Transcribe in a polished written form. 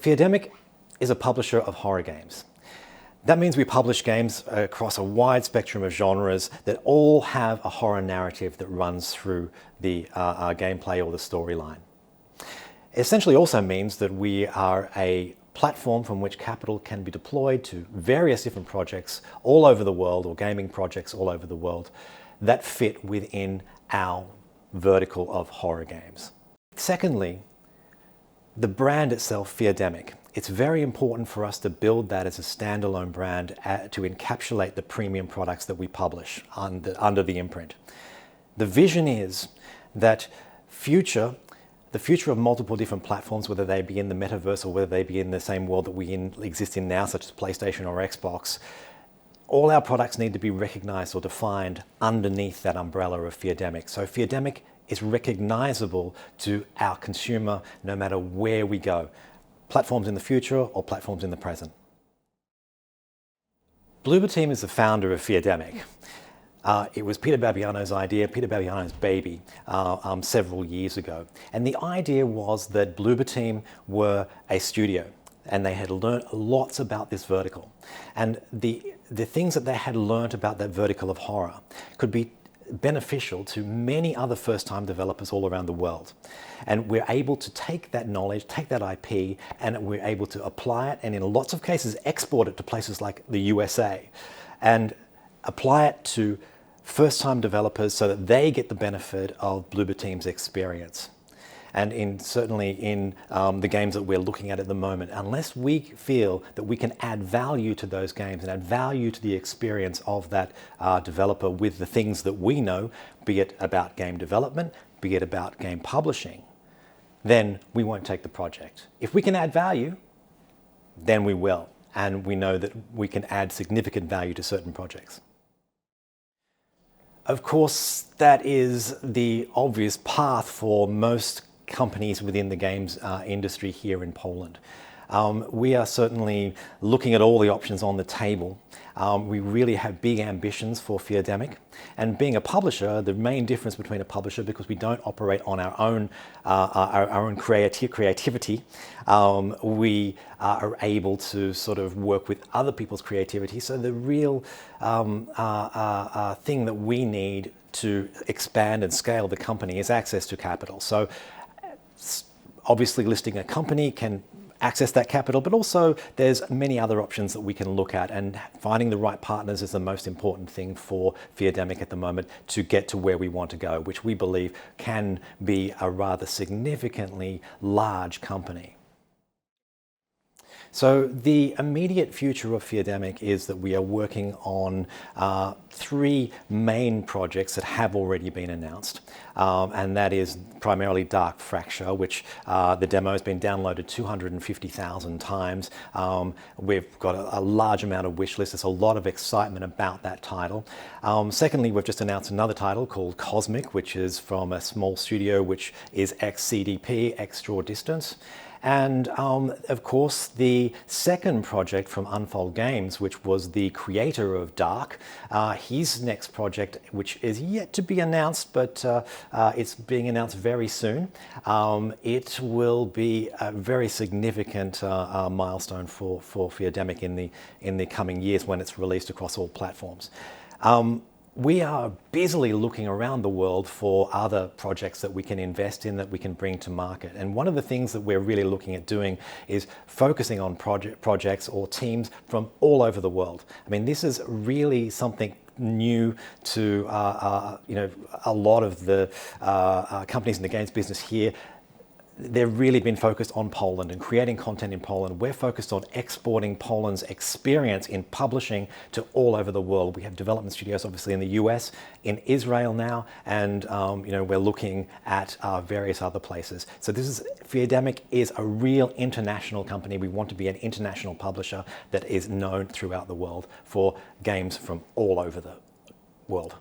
Feardemic is a publisher of horror games. That means we publish games across a wide spectrum of genres that all have a horror narrative that runs through the gameplay or the storyline. It essentially also means that we are a platform from which capital can be deployed to various different projects all over the world, or gaming projects all over the world, that fit within our vertical of horror games. Secondly, the brand itself, Feardemic. It's very important for us to build that as a standalone brand to encapsulate the premium products that we publish under the imprint. The vision is that the future of multiple different platforms, whether they be in the metaverse or whether they be in the same world that we exist in now, such as PlayStation or Xbox, all our products need to be recognized or defined underneath that umbrella of Feardemic. So Feardemic is recognizable to our consumer no matter where we go. Platforms in the future or platforms in the present. Bloober Team is the founder of Feardemic. It was Peter Babbiano's idea, Peter Babbiano's baby, several years ago. And the idea was that Bloober Team were a studio and they had learned lots about this vertical. And the things that they had learned about that vertical of horror could be beneficial to many other first-time developers all around the world. And we're able to take that knowledge, take that IP, and we're able to apply it, and in lots of cases export it to places like the USA, and apply it to first-time developers so that they get the benefit of Bloober Team's experience. And certainly in the games that we're looking at the moment, unless we feel that we can add value to those games and add value to the experience of that developer with the things that we know, be it about game development, be it about game publishing, then we won't take the project. If we can add value, then we will. And we know that we can add significant value to certain projects. Of course, that is the obvious path for most companies within the games industry here in Poland. We are certainly looking at all the options on the table. We really have big ambitions for Feardemic, and being a publisher, the main difference between a publisher, because we don't operate on our own creativity, we are able to sort of work with other people's creativity. So the real thing that we need to expand and scale the company is access to capital. So obviously listing a company can access that capital, but also there's many other options that we can look at, and finding the right partners is the most important thing for Feardemic at the moment to get to where we want to go, which we believe can be a rather significantly large company. So the immediate future of Feardemic is that we are working on 3 main projects that have already been announced. And that is primarily Dark Fracture, which the demo has been downloaded 250,000 times. We've got a large amount of wish lists. There's a lot of excitement about that title. Secondly, we've just announced another title called Cosmic, which is from a small studio, which is ex-CDP, ex-Draw Distance. And of course, the second project from Unfold Games, which was the creator of Dark, his next project, which is yet to be announced, but it's being announced very soon. It will be a very significant milestone for Feardemic in the coming years when it's released across all platforms. We are busily looking around the world for other projects that we can invest in, that we can bring to market. And one of the things that we're really looking at doing is focusing on projects or teams from all over the world. I mean, this is really something new to a lot of the companies in the games business here. They've really been focused on Poland and creating content in Poland. We're focused on exporting Poland's experience in publishing to all over the world. We have development studios, obviously, in the US, in Israel now, and we're looking at various other places. So Feardemic is a real international company. We want to be an international publisher that is known throughout the world for games from all over the world.